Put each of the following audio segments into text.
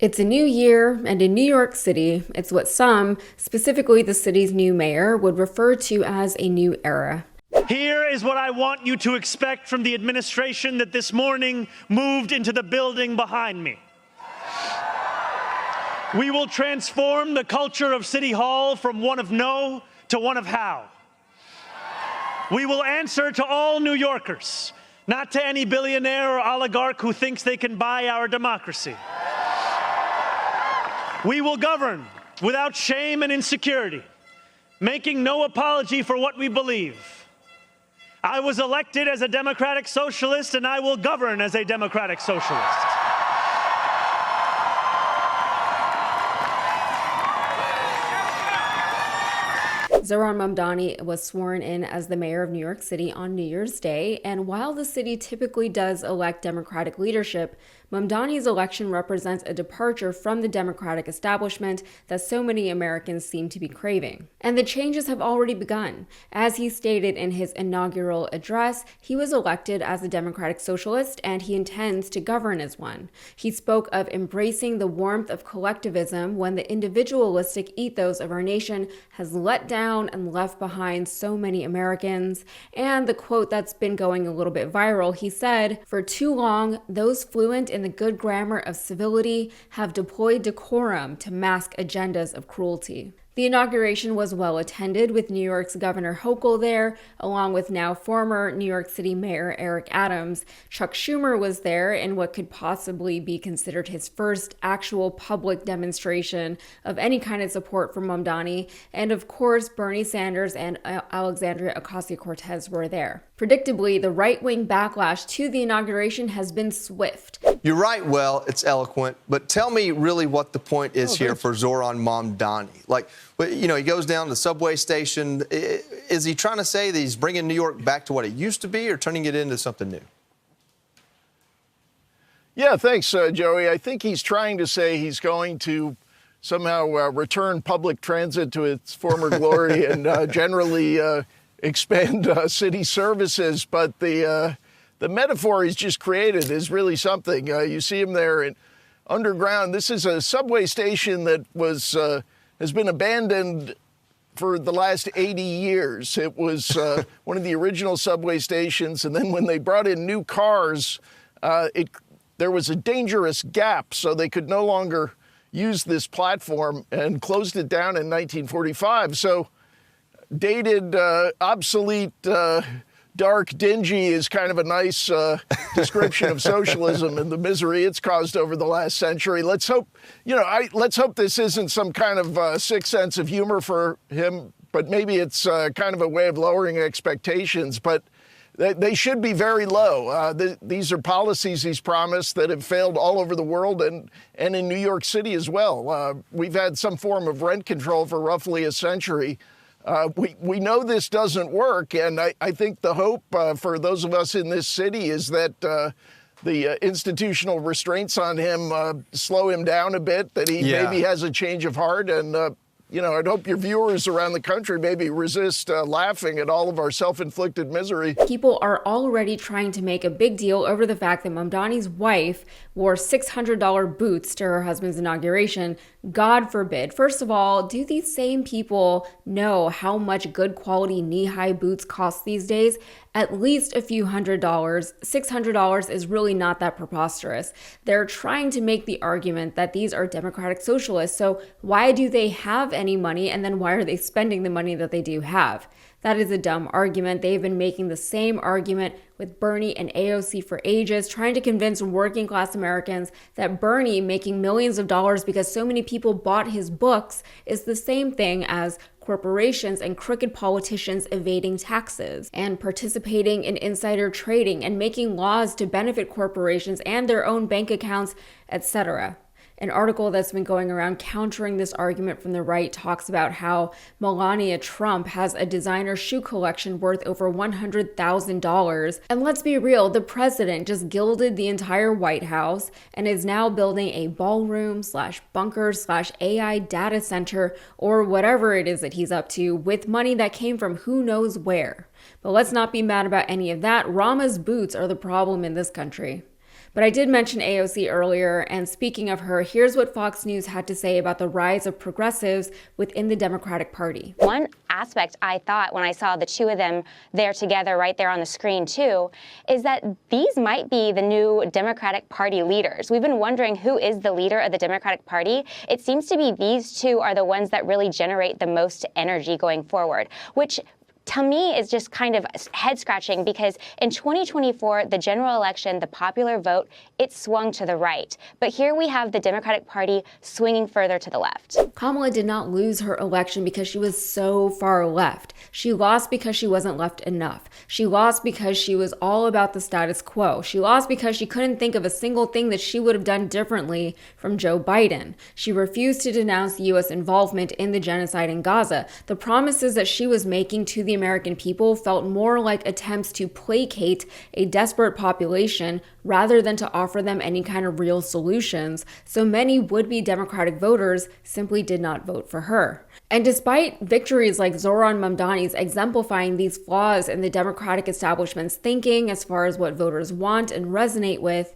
It's a new year, and in New York City, it's what some, specifically the city's new mayor, would refer to as a new era. Here is what I want you to expect from the administration that this morning moved into the building behind me. We will transform the culture of City Hall from one of no to one of how. We will answer to all New Yorkers, not to any billionaire or oligarch who thinks they can buy our democracy. We will govern without shame and insecurity, making no apology for what we believe. I was elected as a democratic socialist, and I will govern as a democratic socialist. Zohran Mamdani was sworn in as the mayor of New York City on New Year's Day, and while the city typically does elect Democratic leadership, Mamdani's election represents a departure from the Democratic establishment that so many Americans seem to be craving. And the changes have already begun. As he stated in his inaugural address, he was elected as a Democratic Socialist and he intends to govern as one. He spoke of embracing the warmth of collectivism when the individualistic ethos of our nation has let down and left behind so many Americans. And the quote that's been going a little bit viral, he said, "For too long, those fluent in the good grammar of civility have deployed decorum to mask agendas of cruelty." The inauguration was well attended, with New York's Governor Hochul there, along with now former New York City Mayor Eric Adams. Chuck Schumer was there in what could possibly be considered his first actual public demonstration of any kind of support for Mamdani. And of course, Bernie Sanders and Alexandria Ocasio-Cortez were there. Predictably, the right-wing backlash to the inauguration has been swift. You write well, it's eloquent, but tell me really what the point is here for Zohran Mamdani. Like, you know, he goes down to the subway station. Is he trying to say that he's bringing New York back to what it used to be or turning it into something new? Yeah, thanks, Joey. I think he's trying to say he's going to somehow return public transit to its former glory and generally expand city services. But the metaphor he's just created is really something. You see him there underground. This is a subway station that has been abandoned for the last 80 years. It was one of the original subway stations, and then when they brought in new cars, there was a dangerous gap, so they could no longer use this platform and closed it down in 1945. So dated, obsolete, dark, dingy is kind of a nice description of socialism and the misery it's caused over the last century. Let's hope, let's hope this isn't some kind of sick sense of humor for him, but maybe it's kind of a way of lowering expectations. But they should be very low. These are policies he's promised that have failed all over the world and in New York City as well. We've had some form of rent control for roughly a century. We know this doesn't work, and I think the hope for those of us in this city is that the institutional restraints on him slow him down a bit, that he maybe has a change of heart, and I'd hope your viewers around the country maybe resist laughing at all of our self-inflicted misery. People are already trying to make a big deal over the fact that Mamdani's wife wore $600 boots to her husband's inauguration. God forbid. First of all, do these same people know how much good quality knee-high boots cost these days? At least a few $100s. $600 is really not that preposterous. They're trying to make the argument that these are democratic socialists, so why do they have any money, and then why are they spending the money that they do have? That is a dumb argument. They've been making the same argument with Bernie and AOC for ages, trying to convince working class Americans that Bernie making millions of dollars because so many people bought his books is the same thing as corporations and crooked politicians evading taxes and participating in insider trading and making laws to benefit corporations and their own bank accounts, etc. An article that's been going around countering this argument from the right talks about how Melania Trump has a designer shoe collection worth over $100,000. And let's be real, the president just gilded the entire White House and is now building a ballroom/bunker/AI data center or whatever it is that he's up to with money that came from who knows where. But let's not be mad about any of that. Rama's boots are the problem in this country. But I did mention AOC earlier, and speaking of her, here's what Fox News had to say about the rise of progressives within the Democratic Party. One aspect I thought when I saw the two of them there together right there on the screen too, is that these might be the new Democratic Party leaders. We've been wondering who is the leader of the Democratic Party. It seems to be these two are the ones that really generate the most energy going forward, which to me is just kind of head-scratching because in 2024, the general election, the popular vote, it swung to the right. But here we have the Democratic Party swinging further to the left. Kamala did not lose her election because she was so far left. She lost because she wasn't left enough. She lost because she was all about the status quo. She lost because she couldn't think of a single thing that she would have done differently from Joe Biden. She refused to denounce the U.S. involvement in the genocide in Gaza. The promises that she was making to the American people felt more like attempts to placate a desperate population rather than to offer them any kind of real solutions. So many would-be Democratic voters simply did not vote for her. And despite victories like Zohran Mamdani's exemplifying these flaws in the Democratic establishment's thinking as far as what voters want and resonate with,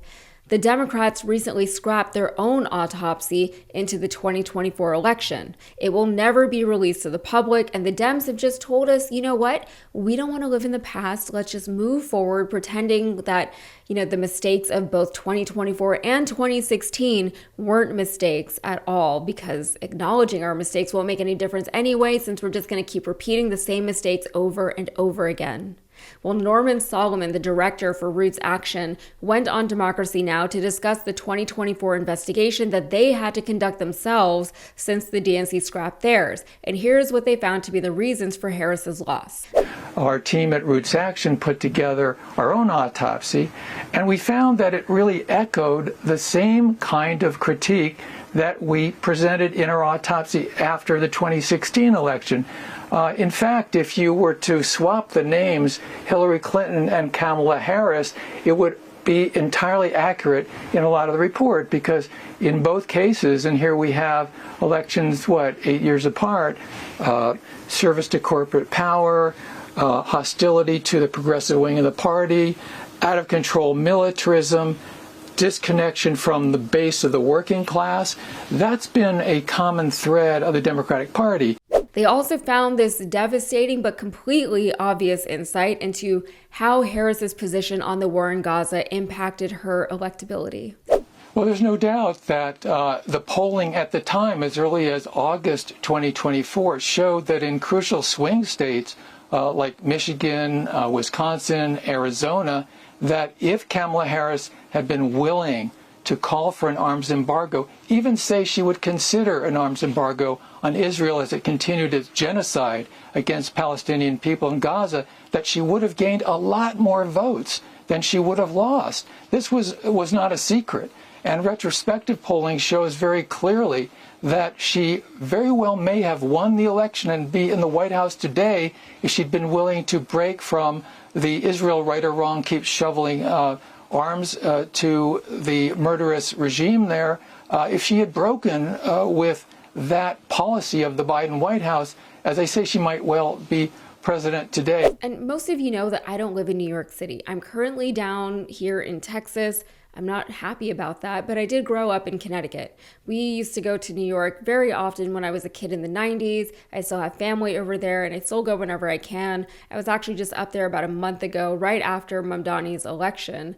the Democrats recently scrapped their own autopsy into the 2024 election. It will never be released to the public, and the Dems have just told us, you know what? We don't want to live in the past. Let's just move forward pretending that, the mistakes of both 2024 and 2016 weren't mistakes at all, because acknowledging our mistakes won't make any difference anyway, since we're just going to keep repeating the same mistakes over and over again. Well, Norman Solomon, the director for Roots Action, went on Democracy Now! To discuss the 2024 investigation that they had to conduct themselves since the DNC scrapped theirs. And here's what they found to be the reasons for Harris's loss. Our team at Roots Action put together our own autopsy, and we found that it really echoed the same kind of critique that we presented in our autopsy after the 2016 election. In fact, if you were to swap the names Hillary Clinton and Kamala Harris, it would be entirely accurate in a lot of the report, because in both cases, and here we have elections, 8 years apart, service to corporate power, hostility to the progressive wing of the party, out of control militarism, disconnection from the base of the working class. That's been a common thread of the Democratic Party. They also found this devastating but completely obvious insight into how Harris's position on the war in Gaza impacted her electability. Well, there's no doubt that the polling at the time, as early as August 2024, showed that in crucial swing states like Michigan, Wisconsin, Arizona, that if Kamala Harris had been willing to call for an arms embargo, even say she would consider an arms embargo on Israel as it continued its genocide against Palestinian people in Gaza, that she would have gained a lot more votes than she would have lost. This was not a secret. And retrospective polling shows very clearly that she very well may have won the election and be in the White House today if she'd been willing to break from the Israel right or wrong keeps shoveling arms to the murderous regime there. If she had broken with that policy of the Biden White House, as I say, she might well be president today. And most of you know that I don't live in New York City. I'm currently down here in Texas. I'm not happy about that, but I did grow up in Connecticut. We used to go to New York very often when I was a kid in the 90s. I still have family over there, and I still go whenever I can. I was actually just up there about a month ago, right after Mamdani's election.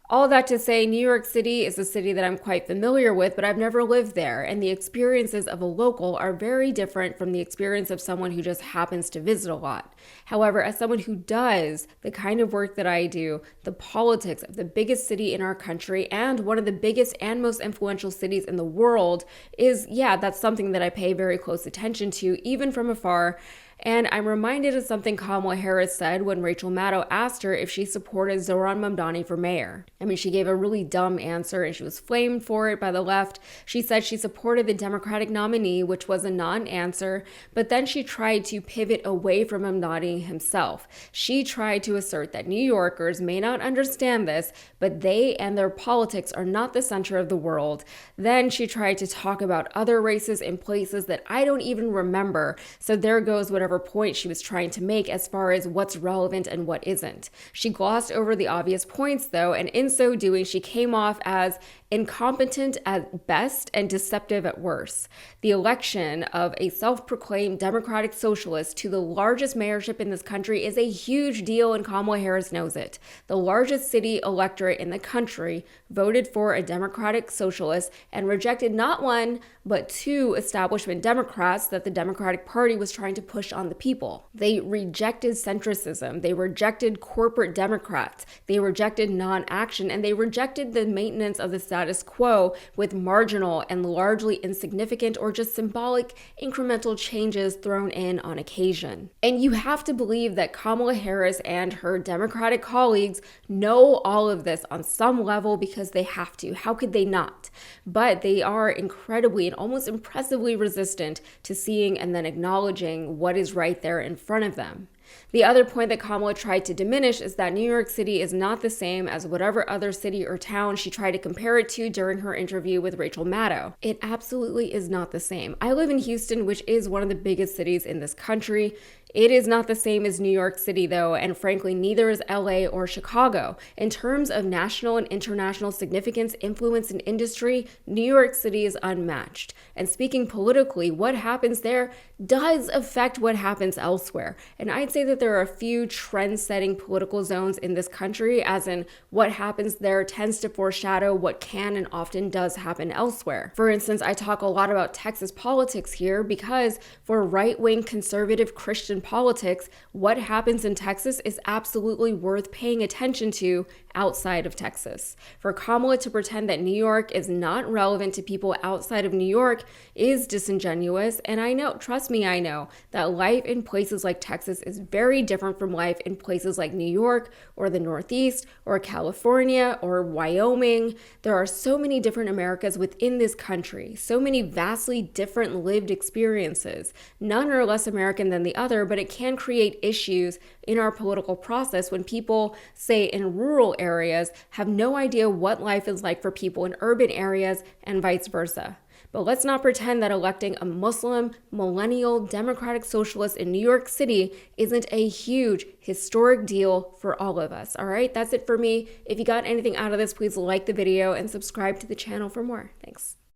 All that to say, New York City is a city that I'm quite familiar with, but I've never lived there, and the experiences of a local are very different from the experience of someone who just happens to visit a lot. However, as someone who does the kind of work that I do, the politics of the biggest city in our country and one of the biggest and most influential cities in the world is, that's something that I pay very close attention to, even from afar. And I'm reminded of something Kamala Harris said when Rachel Maddow asked her if she supported Zohran Mamdani for mayor. I mean, she gave a really dumb answer and she was flamed for it by the left. She said she supported the Democratic nominee, which was a non-answer, but then she tried to pivot away from Mamdani himself. She tried to assert that New Yorkers may not understand this, but they and their politics are not the center of the world. Then she tried to talk about other races in places that I don't even remember. So there goes whatever whatever point she was trying to make as far as what's relevant and what isn't. She glossed over the obvious points, though, and in so doing, she came off as incompetent at best and deceptive at worst. The election of a self-proclaimed Democratic socialist to the largest mayorship in this country is a huge deal, and Kamala Harris knows it. The largest city electorate in the country voted for a Democratic socialist and rejected not one, but two establishment Democrats that the Democratic Party was trying to push on the people. They rejected centricism, they rejected corporate Democrats, they rejected non-action, and they rejected the maintenance of the status quo with marginal and largely insignificant or just symbolic incremental changes thrown in on occasion. And you have to believe that Kamala Harris and her Democratic colleagues know all of this on some level because they have to. How could they not? But they are incredibly and almost impressively resistant to seeing and then acknowledging what is right there in front of them. The other point that Kamala tried to diminish is that New York City is not the same as whatever other city or town she tried to compare it to during her interview with Rachel Maddow. It absolutely is not the same. I live in Houston, which is one of the biggest cities in this country. It is not the same as New York City, though, and frankly, neither is LA or Chicago. In terms of national and international significance, influence, and industry, New York City is unmatched. And speaking politically, what happens there does affect what happens elsewhere. And I'd say that there are a few trend-setting political zones in this country, as in what happens there tends to foreshadow what can and often does happen elsewhere. For instance, I talk a lot about Texas politics here because for right-wing conservative Christian politics, what happens in Texas is absolutely worth paying attention to outside of Texas. For Kamala to pretend that New York is not relevant to people outside of New York is disingenuous, and I know, trust me, I know, that life in places like Texas is very different from life in places like New York or the Northeast or California or Wyoming. There are so many different Americas within this country, so many vastly different lived experiences. None are less American than the other, but it can create issues in our political process when people, say in rural areas, have no idea what life is like for people in urban areas and vice versa. But let's not pretend that electing a Muslim, millennial, democratic socialist in New York City isn't a huge, historic deal for all of us, all right? That's it for me. If you got anything out of this, please like the video and subscribe to the channel for more. Thanks.